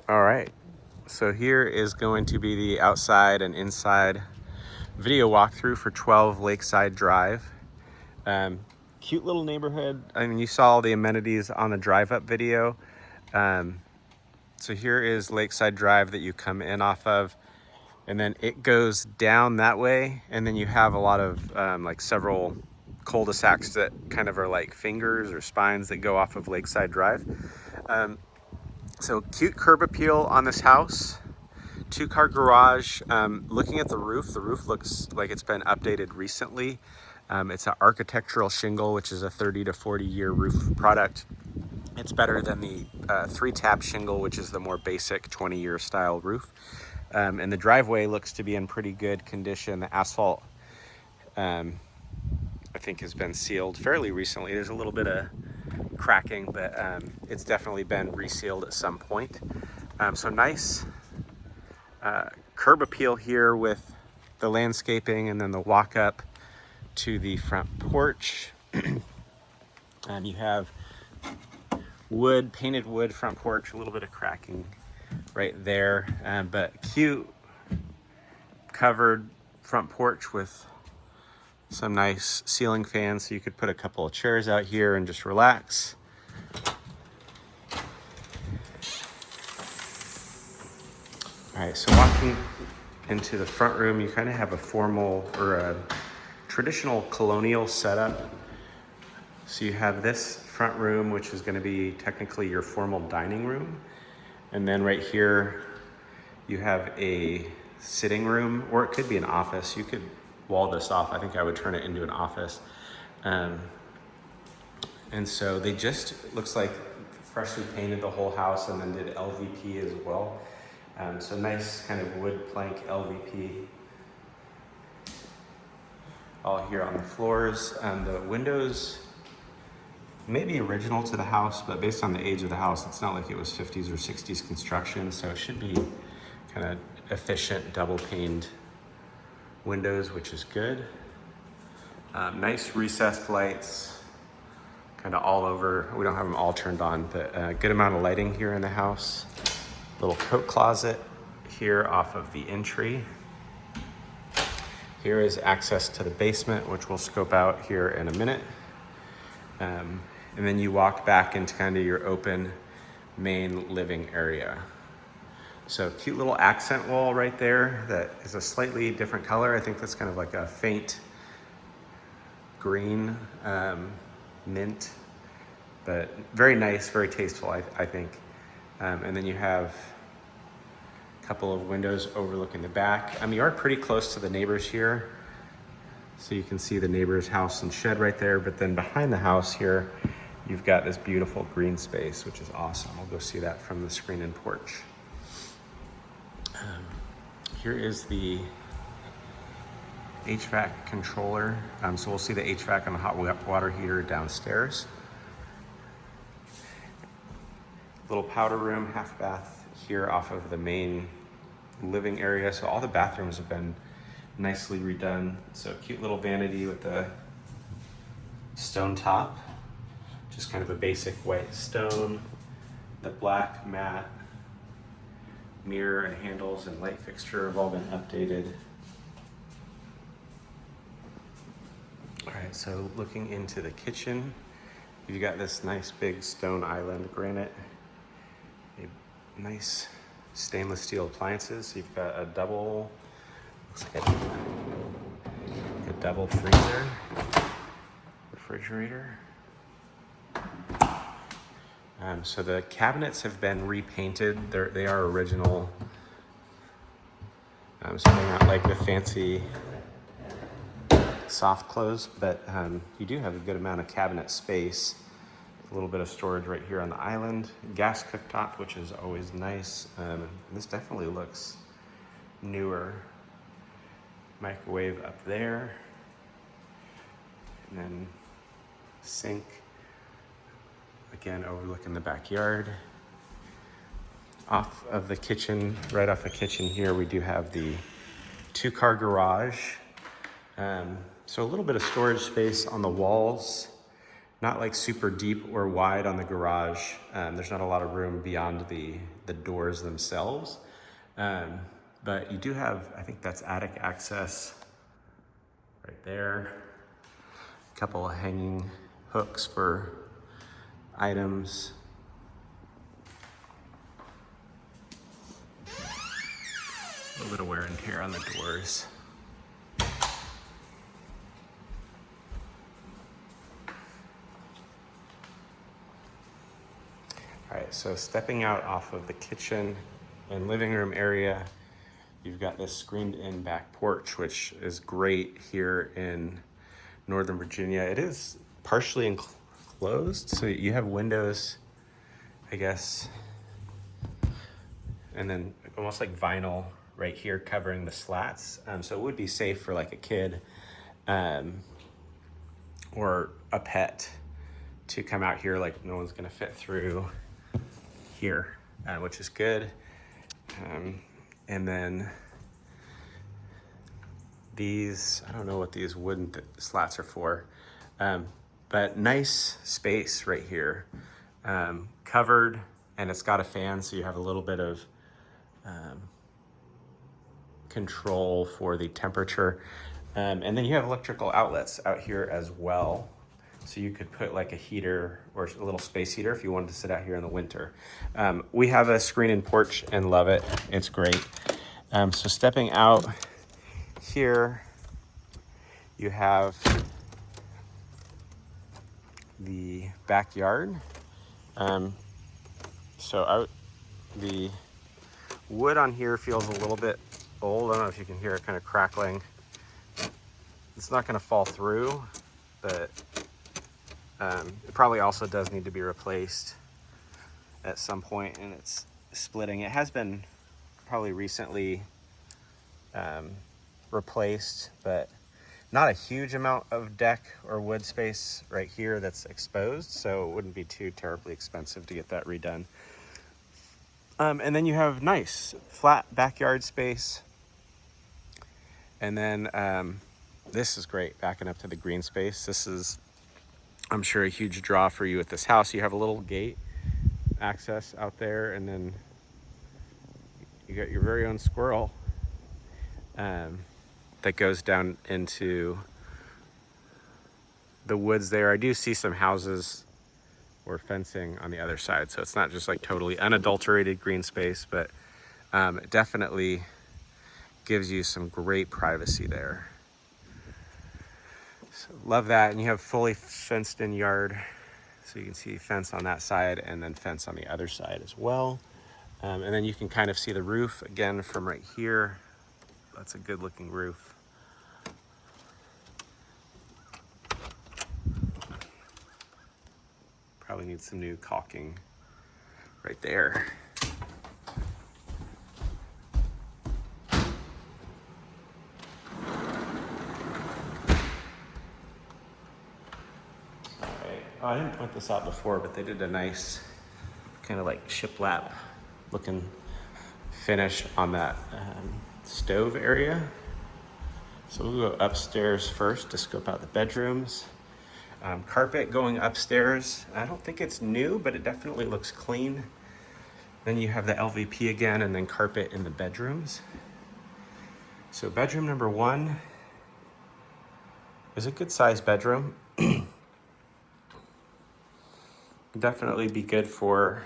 All right, so here is going to be the outside and inside video walkthrough for 12 Lakeside Drive. Cute little neighborhood. I mean, you saw all the amenities on the drive up video. So here is Lakeside Drive that you come in off of, and then it goes down that way, and then you have a lot of like several cul-de-sacs that kind of are like fingers or spines that go off of Lakeside Drive. So cute curb appeal on this house. 2-car garage. Looking at the roof looks like it's been updated recently. It's an architectural shingle, which is a 30 to 40 year roof product. It's better than the 3-tab shingle, which is the more basic 20-year style roof. And the driveway looks to be in pretty good condition. The asphalt, I think, has been sealed fairly recently. There's a little bit of cracking, but it's definitely been resealed at some point. So nice curb appeal here with the landscaping, and then the walk up to the front porch. You have painted wood front porch, a little bit of cracking right there, but cute covered front porch with some nice ceiling fans, so you could put a couple of chairs out here and just relax. All right, so walking into the front room, you kind of have a formal or a traditional colonial setup. So you have this front room, which is going to be technically your formal dining room. And then right here, you have a sitting room, or it could be an office. You could wall this off. I think I would turn it into an office. And so they just, looks like, freshly painted the whole house and then did LVP as well. So nice kind of wood plank LVP all here on the floors. The windows may be original to the house, but based on the age of the house, it's not like it was 50s or 60s construction, so it should be kind of efficient double paned windows, which is good. Nice recessed lights kind of all over. We don't have them all turned on, but a good amount of lighting here in the house. Little coat closet here off of the entry. Here is access to the basement, which we'll scope out here in a minute. And then you walk back into kind of your open main living area. So cute little accent wall right there that is a slightly different color. I think that's kind of like a faint green, mint, but very nice, very tasteful, I think. And then you have a couple of windows overlooking the back. You are pretty close to the neighbors here. So you can see the neighbor's house and shed right there, but then behind the house here, you've got this beautiful green space, which is awesome. We'll go see that from the screen and porch. Here is the HVAC controller. So we'll see the HVAC on the hot water heater downstairs. Little powder room, half bath here off of the main living area. So all the bathrooms have been nicely redone. So cute little vanity with the stone top. Just kind of a basic white stone. The black matte mirror and handles and light fixture have all been updated. All right, so looking into the kitchen, you've got this nice big stone island granite, a nice stainless steel appliances. So you've got a double, looks like a double freezer, refrigerator. So the cabinets have been repainted. They are original. So they're not like the fancy soft close, but you do have a good amount of cabinet space. A little bit of storage right here on the island. Gas cooktop, which is always nice. This definitely looks newer. Microwave up there. And then sink. Again, overlooking the backyard. Off of the kitchen, right off the kitchen here, we do have the 2-car garage. So a little bit of storage space on the walls. not like super deep or wide on the garage. There's not a lot of room beyond the doors themselves. But you do have, I think that's attic access right there. A couple of hanging hooks for items. A little bit of wear and tear on the doors. All right, so stepping out off of the kitchen and living room area, you've got this screened-in back porch, which is great here in Northern Virginia. It is partially enclosed, so you have windows, I guess, and then almost like vinyl right here covering the slats. So it would be safe for like a kid or a pet to come out here. Like no one's gonna fit through here, which is good. And then these, I don't know what these wooden slats are for, but nice space right here. Covered, and it's got a fan, so you have a little bit of control for the temperature. And then you have electrical outlets out here as well. So you could put like a heater or a little space heater if you wanted to sit out here in the winter. We have a screen-in porch and love it. It's great. So stepping out here, you have the backyard. The wood on here feels a little bit old. I don't know if you can hear it kind of crackling. It's not going to fall through, but it probably also does need to be replaced at some point, and it's splitting. It has been probably recently replaced, but not a huge amount of deck or wood space right here that's exposed, so it wouldn't be too terribly expensive to get that redone. And then you have nice flat backyard space. And then this is great, backing up to the green space. This is, I'm sure, a huge draw for you at this house. You have a little gate access out there, and then you got your very own squirrel that goes down into the woods there. I do see some houses or fencing on the other side, so it's not just like totally unadulterated green space, but it definitely gives you some great privacy there. So love that. And you have fully fenced in yard, so you can see fence on that side and then fence on the other side as well. And then you can kind of see the roof again from right here. That's a good looking roof. Probably needs some new caulking right there. Oh, I didn't point this out before, but they did a nice kind of like shiplap looking finish on that stove area. So we'll go upstairs first to scope out the bedrooms. Carpet going upstairs. I don't think it's new, but it definitely looks clean. Then you have the LVP again, and then carpet in the bedrooms. So bedroom number 1 is a good sized bedroom. Definitely be good for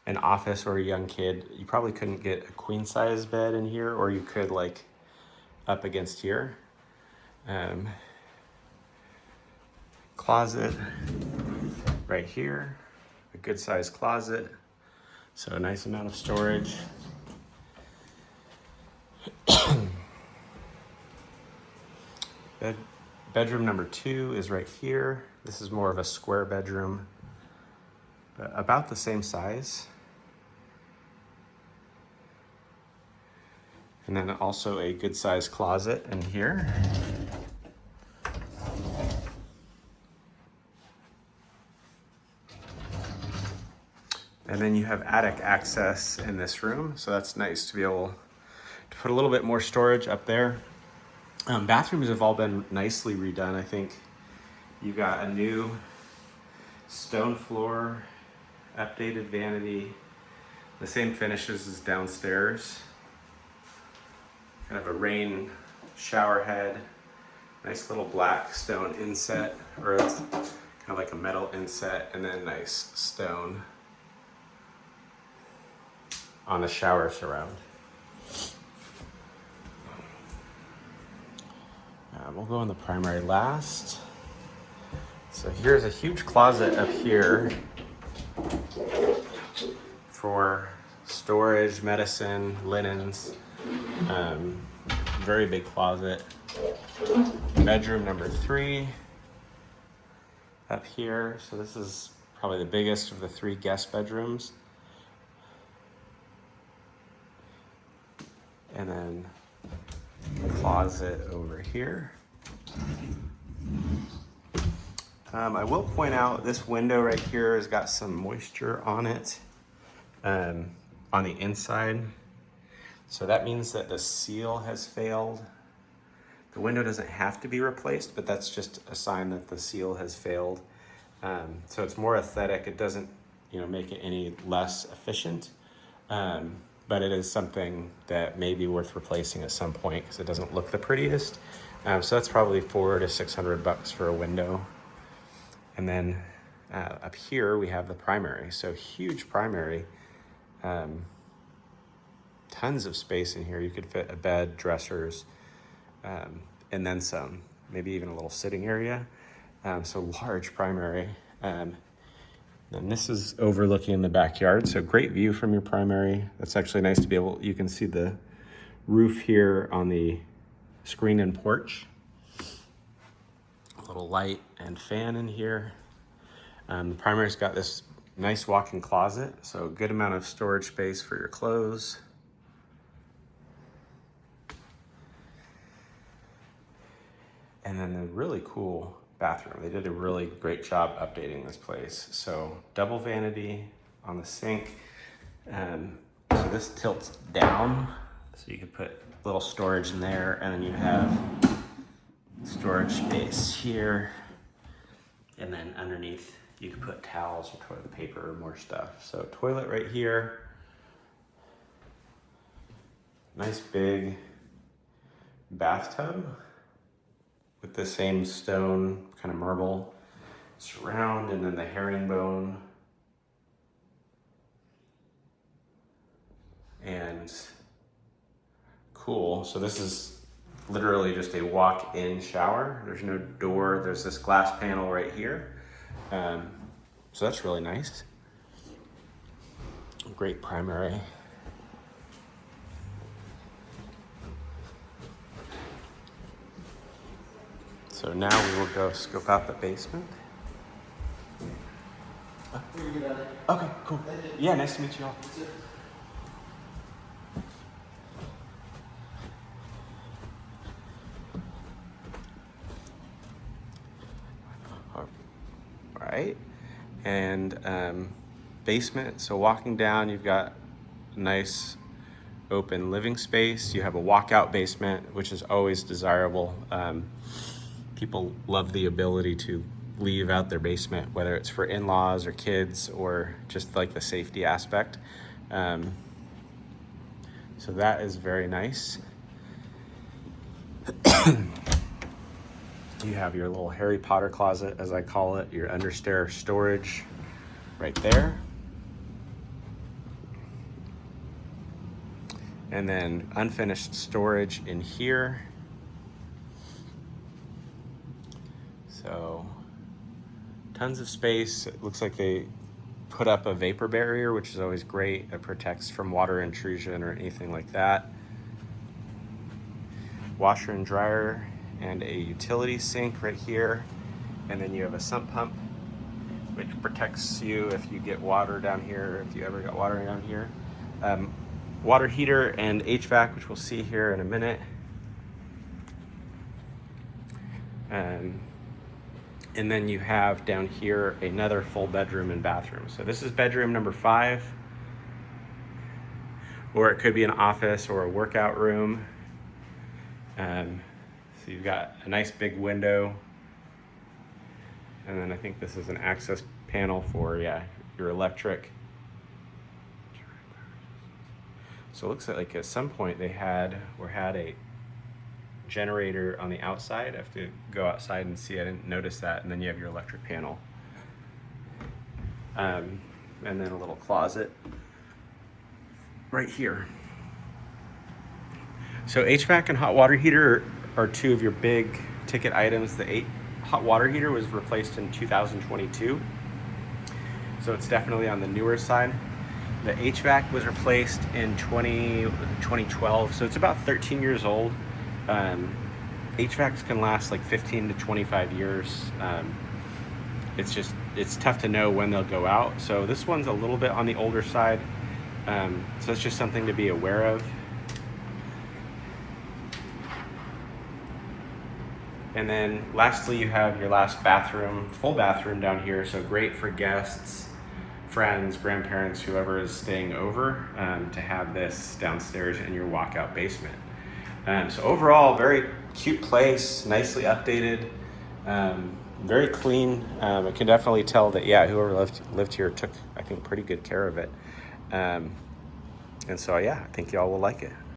an office or a young kid. You probably couldn't get a queen size bed in here, or you could like up against here. Closet right here, a good sized closet, so a nice amount of storage. Bedroom number 2 is right here. This is more of a square bedroom, but about the same size. And then also a good sized closet in here. And then you have attic access in this room, so that's nice to be able to put a little bit more storage up there. Bathrooms have all been nicely redone, I think. You got a new stone floor, updated vanity, the same finishes as downstairs. Kind of a rain shower head, nice little black stone inset, or it's kind of like a metal inset, and then nice stone on the shower surround. We'll go in the primary last. So here's a huge closet up here for storage, medicine, linens. Very big closet. Bedroom number 3 up here. So this is probably the biggest of the 3 guest bedrooms. And then closet over here. I will point out this window right here has got some moisture on it, on the inside. So that means that the seal has failed. The window doesn't have to be replaced, but that's just a sign that the seal has failed. So it's more aesthetic. It doesn't, make it any less efficient. But it is something that may be worth replacing at some point because it doesn't look the prettiest. So that's probably $400 to $600 for a window. And then up here we have the primary. So huge primary, tons of space in here. You could fit a bed, dressers, and then some, maybe even a little sitting area. So large primary. And this is overlooking the backyard, so great view from your primary. That's actually nice to be able, you can see the roof here on the screen and porch. A little light and fan in here. The primary's got this nice walk-in closet, so a good amount of storage space for your clothes. And then the really cool bathroom. They did a really great job updating this place. So double vanity on the sink. So this tilts down, so you could put a little storage in there, and then you have storage space here. And then underneath, you could put towels or toilet paper or more stuff. So toilet right here. Nice big bathtub with the same stone, kind of marble surround, and then the herringbone. And cool, so this is literally just a walk-in shower. There's no door, there's this glass panel right here. So that's really nice. Great primary. So now we will go scope out the basement. Okay, cool. Yeah, nice to meet you all. All right, and basement. So walking down, you've got a nice open living space. You have a walkout basement, which is always desirable. People love the ability to leave out their basement, whether it's for in-laws or kids or just like the safety aspect. So that is very nice. You have your little Harry Potter closet, as I call it, your understair storage right there. And then unfinished storage in here. So tons of space. It looks like they put up a vapor barrier, which is always great. It protects from water intrusion or anything like that. Washer and dryer and a utility sink right here. And then you have a sump pump, which protects you if you get water down here, if you ever got water down here. Water heater and HVAC, which we'll see here in a minute. And then you have down here another full bedroom and bathroom. So this is bedroom number 5, or it could be an office or a workout room. So you've got a nice big window And then I think this is an access panel for, yeah, your electric. So it looks like at some point they had a generator on the outside. I have to go outside and see. I didn't notice that. And then you have your electric panel. And then a little closet right here. So HVAC and hot water heater are two of your big ticket items. The hot water heater was replaced in 2022. So it's definitely on the newer side. The HVAC was replaced in 2012, so it's about 13 years old. HVACs can last like 15 to 25 years. It's tough to know when they'll go out. So this one's a little bit on the older side. So it's just something to be aware of. And then lastly, you have your last bathroom, full bathroom down here. So great for guests, friends, grandparents, whoever is staying over, to have this downstairs in your walkout basement. So overall, very cute place, nicely updated, very clean. I can definitely tell that, yeah, whoever lived here took, I think, pretty good care of it. And so, yeah, I think y'all will like it.